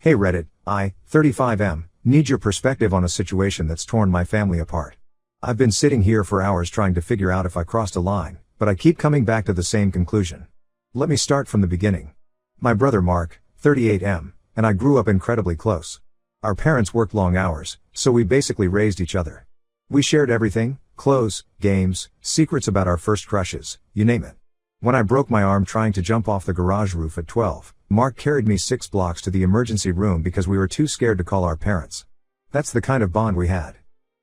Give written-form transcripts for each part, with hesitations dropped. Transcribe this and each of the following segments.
Hey Reddit, I, 35M, need your perspective on a situation that's torn my family apart. I've been sitting here for hours trying to figure out if I crossed a line, but I keep coming back to the same conclusion. Let me start from the beginning. My brother Mark, 38M, and I grew up incredibly close. Our parents worked long hours, so we basically raised each other. We shared everything, clothes, games, secrets about our first crushes, you name it. When I broke my arm trying to jump off the garage roof at 12, Mark carried me 6 blocks to the emergency room because we were too scared to call our parents. That's the kind of bond we had.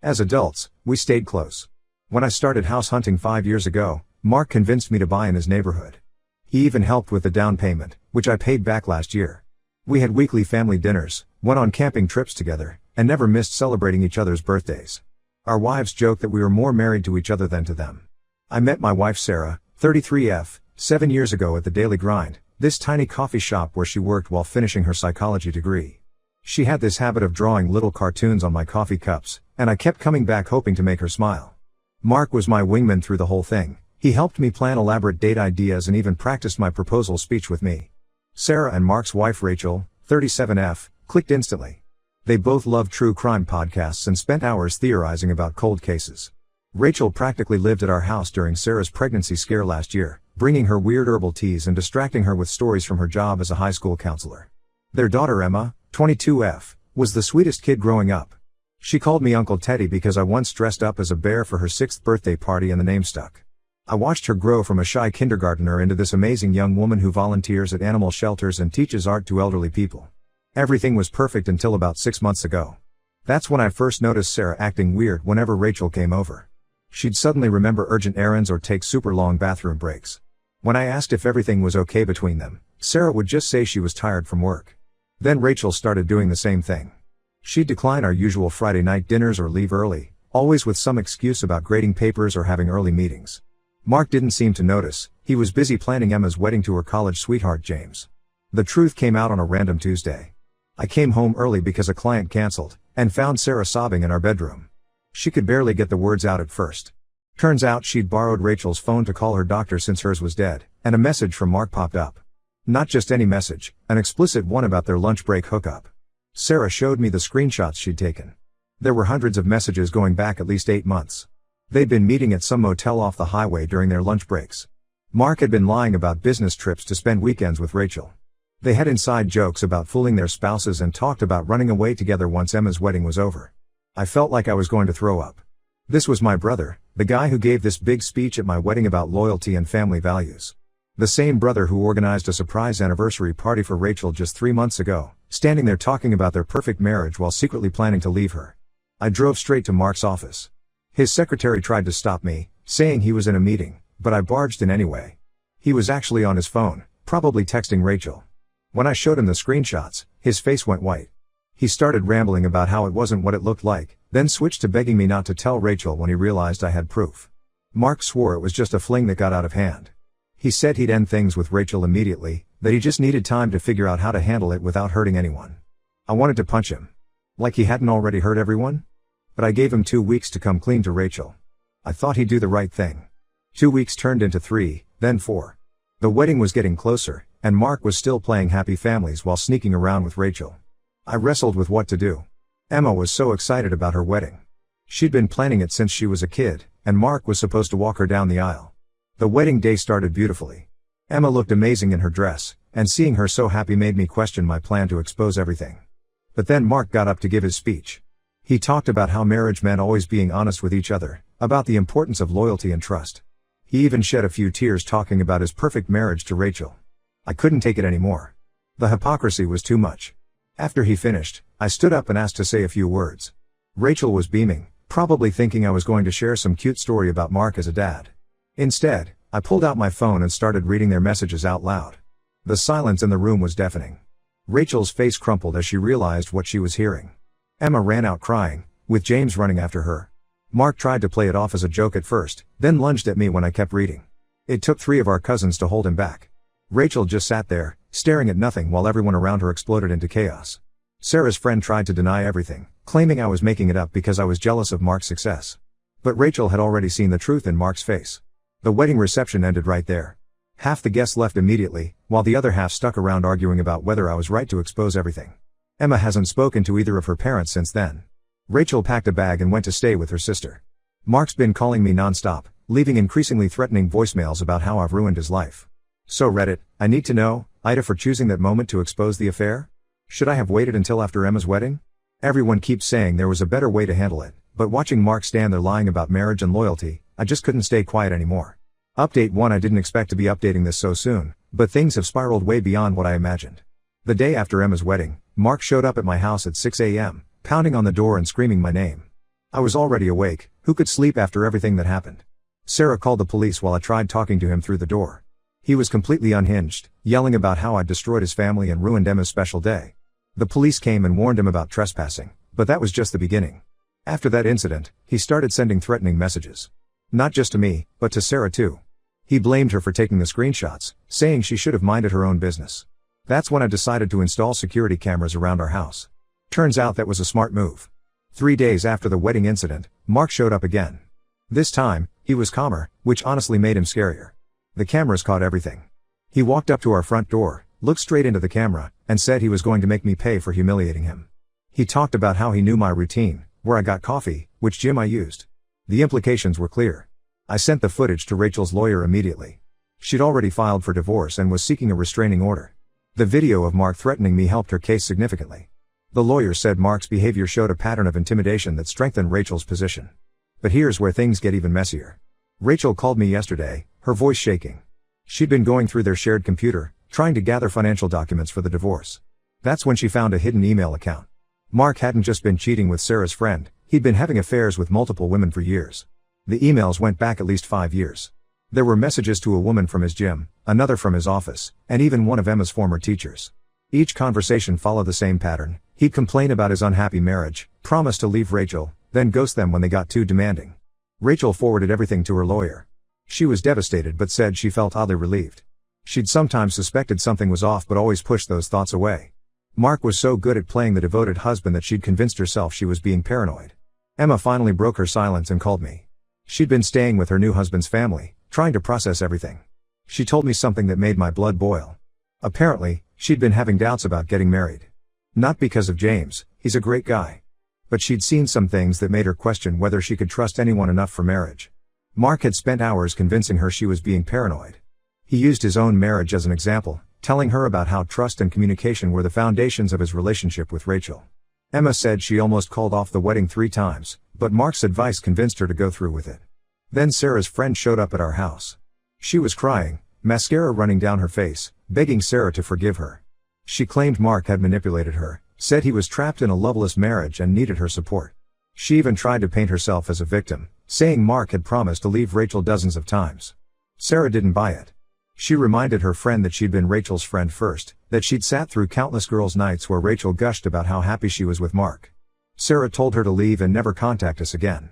As adults, we stayed close. When I started house hunting 5 years ago, Mark convinced me to buy in his neighborhood. He even helped with the down payment, which I paid back last year. We had weekly family dinners, went on camping trips together, and never missed celebrating each other's birthdays. Our wives joked that we were more married to each other than to them. I met my wife Sarah, 33F, 7 years ago at the Daily Grind, this tiny coffee shop where she worked while finishing her psychology degree. She had this habit of drawing little cartoons on my coffee cups, and I kept coming back hoping to make her smile. Mark was my wingman through the whole thing. He helped me plan elaborate date ideas and even practiced my proposal speech with me. Sarah and Mark's wife Rachel, 37F, clicked instantly. They both loved true crime podcasts and spent hours theorizing about cold cases. Rachel practically lived at our house during Sarah's pregnancy scare last year, bringing her weird herbal teas and distracting her with stories from her job as a high school counselor. Their daughter Emma, 22F, was the sweetest kid growing up. She called me Uncle Teddy because I once dressed up as a bear for her 6th birthday party and the name stuck. I watched her grow from a shy kindergartner into this amazing young woman who volunteers at animal shelters and teaches art to elderly people. Everything was perfect until about 6 months ago. That's when I first noticed Sarah acting weird whenever Rachel came over. She'd suddenly remember urgent errands or take super long bathroom breaks. When I asked if everything was okay between them, Sarah would just say she was tired from work. Then Rachel started doing the same thing. She'd decline our usual Friday night dinners or leave early, always with some excuse about grading papers or having early meetings. Mark didn't seem to notice. He was busy planning Emma's wedding to her college sweetheart James. The truth came out on a random Tuesday. I came home early because a client canceled, and found Sarah sobbing in our bedroom. She could barely get the words out at first. Turns out she'd borrowed Rachel's phone to call her doctor since hers was dead, and a message from Mark popped up. Not just any message, an explicit one about their lunch break hookup. Sarah showed me the screenshots she'd taken. There were hundreds of messages going back at least 8 months. They'd been meeting at some motel off the highway during their lunch breaks. Mark had been lying about business trips to spend weekends with Rachel. They had inside jokes about fooling their spouses and talked about running away together once Emma's wedding was over. I felt like I was going to throw up. This was my brother, the guy who gave this big speech at my wedding about loyalty and family values. The same brother who organized a surprise anniversary party for Rachel just 3 months ago, standing there talking about their perfect marriage while secretly planning to leave her. I drove straight to Mark's office. His secretary tried to stop me, saying he was in a meeting, but I barged in anyway. He was actually on his phone, probably texting Rachel. When I showed him the screenshots, his face went white. He started rambling about how it wasn't what it looked like, then switched to begging me not to tell Rachel when he realized I had proof. Mark swore it was just a fling that got out of hand. He said he'd end things with Rachel immediately, that he just needed time to figure out how to handle it without hurting anyone. I wanted to punch him. Like he hadn't already hurt everyone? But I gave him 2 weeks to come clean to Rachel. I thought he'd do the right thing. 2 weeks turned into 3, then 4. The wedding was getting closer, and Mark was still playing happy families while sneaking around with Rachel. I wrestled with what to do. Emma was so excited about her wedding. She'd been planning it since she was a kid, and Mark was supposed to walk her down the aisle. The wedding day started beautifully. Emma looked amazing in her dress, and seeing her so happy made me question my plan to expose everything. But then Mark got up to give his speech. He talked about how marriage meant always being honest with each other, about the importance of loyalty and trust. He even shed a few tears talking about his perfect marriage to Rachel. I couldn't take it anymore. The hypocrisy was too much. After he finished, I stood up and asked to say a few words. Rachel was beaming, probably thinking I was going to share some cute story about Mark as a dad. Instead, I pulled out my phone and started reading their messages out loud. The silence in the room was deafening. Rachel's face crumpled as she realized what she was hearing. Emma ran out crying, with James running after her. Mark tried to play it off as a joke at first, then lunged at me when I kept reading. It took 3 of our cousins to hold him back. Rachel just sat there, staring at nothing while everyone around her exploded into chaos. Sarah's friend tried to deny everything, claiming I was making it up because I was jealous of Mark's success. But Rachel had already seen the truth in Mark's face. The wedding reception ended right there. Half the guests left immediately, while the other half stuck around arguing about whether I was right to expose everything. Emma hasn't spoken to either of her parents since then. Rachel packed a bag and went to stay with her sister. Mark's been calling me non-stop, leaving increasingly threatening voicemails about how I've ruined his life. So Reddit, I need to know, Ida, for choosing that moment to expose the affair? Should I have waited until after Emma's wedding? Everyone keeps saying there was a better way to handle it, but watching Mark stand there lying about marriage and loyalty, I just couldn't stay quiet anymore. Update 1: I didn't expect to be updating this so soon, but things have spiraled way beyond what I imagined. The day after Emma's wedding, Mark showed up at my house at 6 a.m., pounding on the door and screaming my name. I was already awake, who could sleep after everything that happened? Sarah called the police while I tried talking to him through the door. He was completely unhinged, yelling about how I'd destroyed his family and ruined Emma's special day. The police came and warned him about trespassing, but that was just the beginning. After that incident, he started sending threatening messages. Not just to me, but to Sarah too. He blamed her for taking the screenshots, saying she should have minded her own business. That's when I decided to install security cameras around our house. Turns out that was a smart move. 3 days after the wedding incident, Mark showed up again. This time, he was calmer, which honestly made him scarier. The cameras caught everything. He walked up to our front door, looked straight into the camera, and said he was going to make me pay for humiliating him. He talked about how he knew my routine, where I got coffee, which gym I used. The implications were clear. I sent the footage to Rachel's lawyer immediately. She'd already filed for divorce and was seeking a restraining order. The video of Mark threatening me helped her case significantly. The lawyer said Mark's behavior showed a pattern of intimidation that strengthened Rachel's position. But here's where things get even messier. Rachel called me yesterday, her voice shaking. She'd been going through their shared computer, trying to gather financial documents for the divorce. That's when she found a hidden email account. Mark hadn't just been cheating with Sarah's friend, he'd been having affairs with multiple women for years. The emails went back at least 5 years. There were messages to a woman from his gym, another from his office, and even one of Emma's former teachers. Each conversation followed the same pattern. He'd complain about his unhappy marriage, promise to leave Rachel, then ghost them when they got too demanding. Rachel forwarded everything to her lawyer. She was devastated but said she felt oddly relieved. She'd sometimes suspected something was off but always pushed those thoughts away. Mark was so good at playing the devoted husband that she'd convinced herself she was being paranoid. Emma finally broke her silence and called me. She'd been staying with her new husband's family, trying to process everything. She told me something that made my blood boil. Apparently, she'd been having doubts about getting married. Not because of James, he's a great guy. But she'd seen some things that made her question whether she could trust anyone enough for marriage. Mark had spent hours convincing her she was being paranoid. He used his own marriage as an example, telling her about how trust and communication were the foundations of his relationship with Rachel. Emma said she almost called off the wedding 3 times, but Mark's advice convinced her to go through with it. Then Sarah's friend showed up at our house. She was crying, mascara running down her face, begging Sarah to forgive her. She claimed Mark had manipulated her, said he was trapped in a loveless marriage and needed her support. She even tried to paint herself as a victim, saying Mark had promised to leave Rachel dozens of times. Sarah didn't buy it. She reminded her friend that she'd been Rachel's friend first, that she'd sat through countless girls' nights where Rachel gushed about how happy she was with Mark. Sarah told her to leave and never contact us again.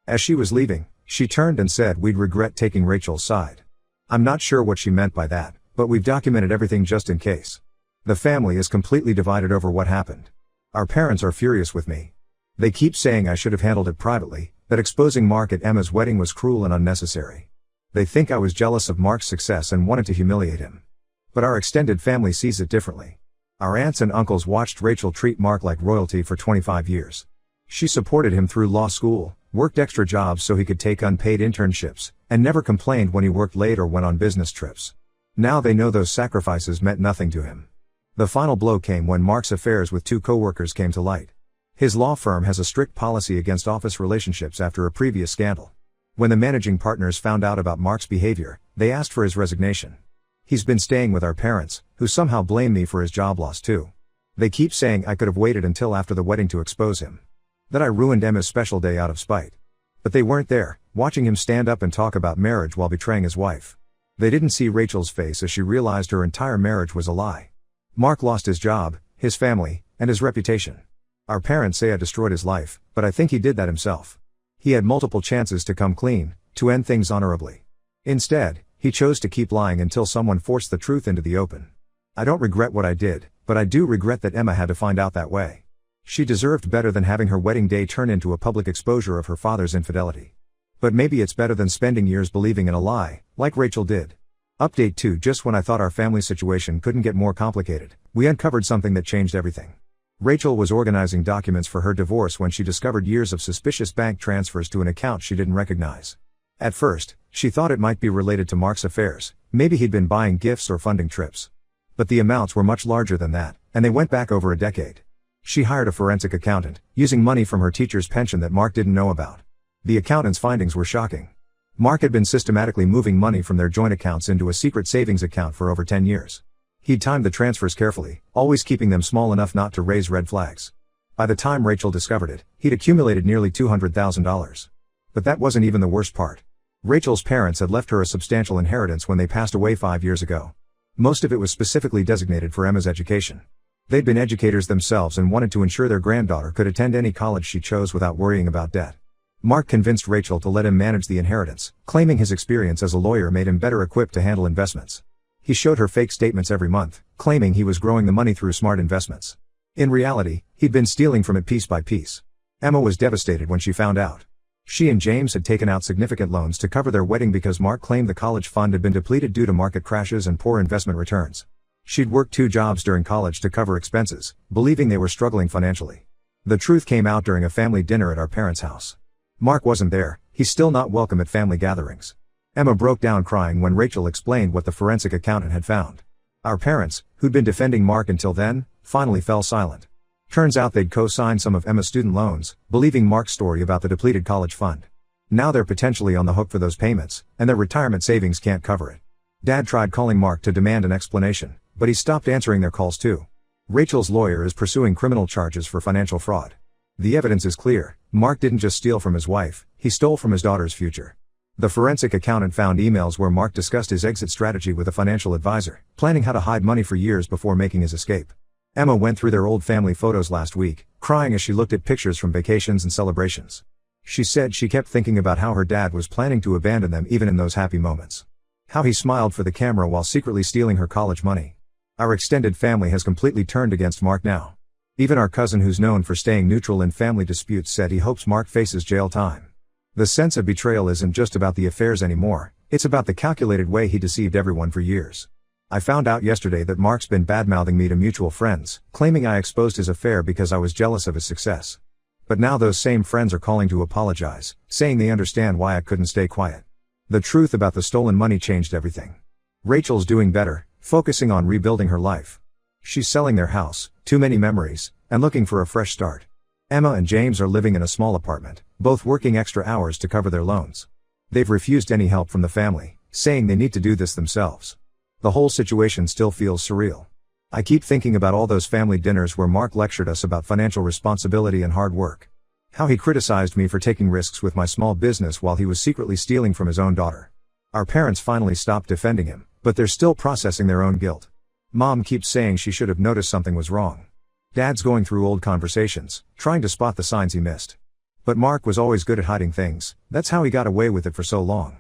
As she was leaving, she turned and said we'd regret taking Rachel's side. I'm not sure what she meant by that, but we've documented everything just in case. The family is completely divided over what happened. Our parents are furious with me. They keep saying I should have handled it privately, that exposing Mark at Emma's wedding was cruel and unnecessary. They think I was jealous of Mark's success and wanted to humiliate him. But our extended family sees it differently. Our aunts and uncles watched Rachel treat Mark like royalty for 25 years. She supported him through law school, worked extra jobs so he could take unpaid internships, and never complained when he worked late or went on business trips. Now they know those sacrifices meant nothing to him. The final blow came when Mark's affairs with 2 co-workers came to light. His law firm has a strict policy against office relationships after a previous scandal. When the managing partners found out about Mark's behavior, they asked for his resignation. He's been staying with our parents, who somehow blame me for his job loss too. They keep saying I could have waited until after the wedding to expose him. That I ruined Emma's special day out of spite. But they weren't there, watching him stand up and talk about marriage while betraying his wife. They didn't see Rachel's face as she realized her entire marriage was a lie. Mark lost his job, his family, and his reputation. Our parents say I destroyed his life, but I think he did that himself. He had multiple chances to come clean, to end things honorably. Instead, he chose to keep lying until someone forced the truth into the open. I don't regret what I did, but I do regret that Emma had to find out that way. She deserved better than having her wedding day turn into a public exposure of her father's infidelity. But maybe it's better than spending years believing in a lie, like Rachel did. Update 2: Just when I thought our family situation couldn't get more complicated, we uncovered something that changed everything. Rachel was organizing documents for her divorce when she discovered years of suspicious bank transfers to an account she didn't recognize. At first, she thought it might be related to Mark's affairs, maybe he'd been buying gifts or funding trips. But the amounts were much larger than that, and they went back over a decade. She hired a forensic accountant, using money from her teacher's pension that Mark didn't know about. The accountant's findings were shocking. Mark had been systematically moving money from their joint accounts into a secret savings account for over 10 years. He'd timed the transfers carefully, always keeping them small enough not to raise red flags. By the time Rachel discovered it, he'd accumulated nearly $200,000. But that wasn't even the worst part. Rachel's parents had left her a substantial inheritance when they passed away 5 years ago. Most of it was specifically designated for Emma's education. They'd been educators themselves and wanted to ensure their granddaughter could attend any college she chose without worrying about debt. Mark convinced Rachel to let him manage the inheritance, claiming his experience as a lawyer made him better equipped to handle investments. He showed her fake statements every month, claiming he was growing the money through smart investments. In reality, he'd been stealing from it piece by piece. Emma was devastated when she found out. She and James had taken out significant loans to cover their wedding because Mark claimed the college fund had been depleted due to market crashes and poor investment returns. She'd worked 2 jobs during college to cover expenses, believing they were struggling financially. The truth came out during a family dinner at our parents' house. Mark wasn't there, he's still not welcome at family gatherings. Emma broke down crying when Rachel explained what the forensic accountant had found. Our parents, who'd been defending Mark until then, finally fell silent. Turns out they'd co-signed some of Emma's student loans, believing Mark's story about the depleted college fund. Now they're potentially on the hook for those payments, and their retirement savings can't cover it. Dad tried calling Mark to demand an explanation, but he stopped answering their calls too. Rachel's lawyer is pursuing criminal charges for financial fraud. The evidence is clear, Mark didn't just steal from his wife, he stole from his daughter's future. The forensic accountant found emails where Mark discussed his exit strategy with a financial advisor, planning how to hide money for years before making his escape. Emma went through their old family photos last week, crying as she looked at pictures from vacations and celebrations. She said she kept thinking about how her dad was planning to abandon them even in those happy moments. How he smiled for the camera while secretly stealing her college money. Our extended family has completely turned against Mark now. Even our cousin, who's known for staying neutral in family disputes, said he hopes Mark faces jail time. The sense of betrayal isn't just about the affairs anymore, it's about the calculated way he deceived everyone for years. I found out yesterday that Mark's been badmouthing me to mutual friends, claiming I exposed his affair because I was jealous of his success. But now those same friends are calling to apologize, saying they understand why I couldn't stay quiet. The truth about the stolen money changed everything. Rachel's doing better, focusing on rebuilding her life. She's selling their house, too many memories, and looking for a fresh start. Emma and James are living in a small apartment, both working extra hours to cover their loans. They've refused any help from the family, saying they need to do this themselves. The whole situation still feels surreal. I keep thinking about all those family dinners where Mark lectured us about financial responsibility and hard work. How he criticized me for taking risks with my small business while he was secretly stealing from his own daughter. Our parents finally stopped defending him, but they're still processing their own guilt. Mom keeps saying she should have noticed something was wrong. Dad's going through old conversations, trying to spot the signs he missed. But Mark was always good at hiding things, that's how he got away with it for so long.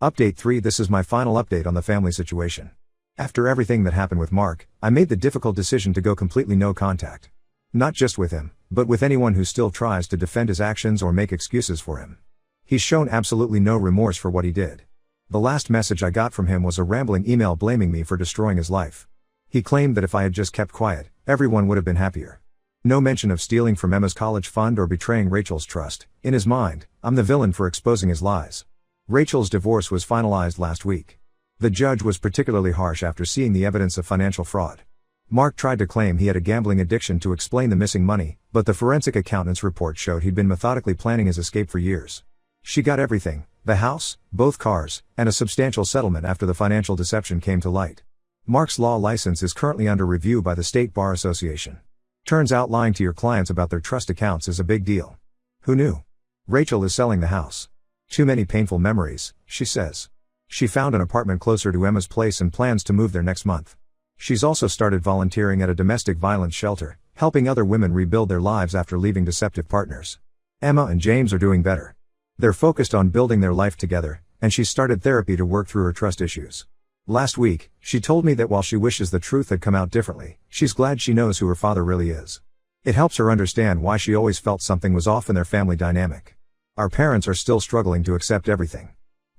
Update 3. This is my final update on the family situation. After everything that happened with Mark, I made the difficult decision to go completely no contact. Not just with him, but with anyone who still tries to defend his actions or make excuses for him. He's shown absolutely no remorse for what he did. The last message I got from him was a rambling email blaming me for destroying his life. He claimed that if I had just kept quiet, everyone would have been happier. No mention of stealing from Emma's college fund or betraying Rachel's trust. In his mind, I'm the villain for exposing his lies. Rachel's divorce was finalized last week. The judge was particularly harsh after seeing the evidence of financial fraud. Mark tried to claim he had a gambling addiction to explain the missing money, but the forensic accountant's report showed he'd been methodically planning his escape for years. She got everything, the house, both cars, and a substantial settlement after the financial deception came to light. Mark's law license is currently under review by the State Bar Association. Turns out lying to your clients about their trust accounts is a big deal. Who knew? Rachel is selling the house. Too many painful memories, she says. She found an apartment closer to Emma's place and plans to move there next month. She's also started volunteering at a domestic violence shelter, helping other women rebuild their lives after leaving deceptive partners. Emma and James are doing better. They're focused on building their life together, and she's started therapy to work through her trust issues. Last week, she told me that while she wishes the truth had come out differently, she's glad she knows who her father really is. It helps her understand why she always felt something was off in their family dynamic. Our parents are still struggling to accept everything.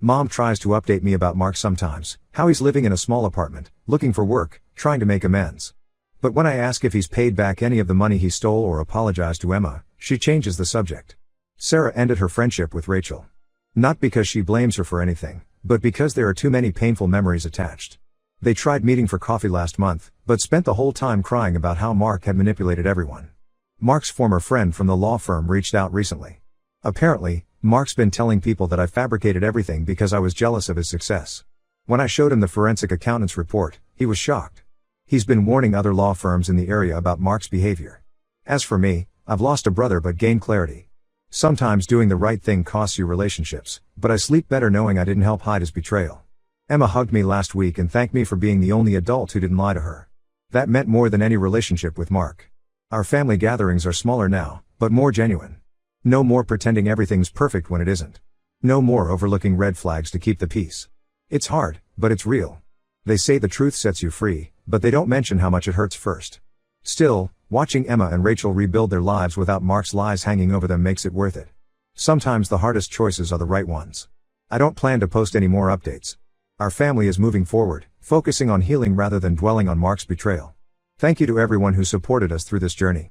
Mom tries to update me about Mark sometimes, how he's living in a small apartment, looking for work, trying to make amends. But when I ask if he's paid back any of the money he stole or apologized to Emma, she changes the subject. Sarah ended her friendship with Rachel. Not because she blames her for anything, but because there are too many painful memories attached. They tried meeting for coffee last month, but spent the whole time crying about how Mark had manipulated everyone. Mark's former friend from the law firm reached out recently. Apparently, Mark's been telling people that I fabricated everything because I was jealous of his success. When I showed him the forensic accountant's report, he was shocked. He's been warning other law firms in the area about Mark's behavior. As for me, I've lost a brother but gained clarity. Sometimes doing the right thing costs you relationships, but I sleep better knowing I didn't help hide his betrayal. Emma hugged me last week and thanked me for being the only adult who didn't lie to her. That meant more than any relationship with Mark. Our family gatherings are smaller now, but more genuine. No more pretending everything's perfect when it isn't. No more overlooking red flags to keep the peace. It's hard, but it's real. They say the truth sets you free, but they don't mention how much it hurts first. Still, watching Emma and Rachel rebuild their lives without Mark's lies hanging over them makes it worth it. Sometimes the hardest choices are the right ones. I don't plan to post any more updates. Our family is moving forward, focusing on healing rather than dwelling on Mark's betrayal. Thank you to everyone who supported us through this journey.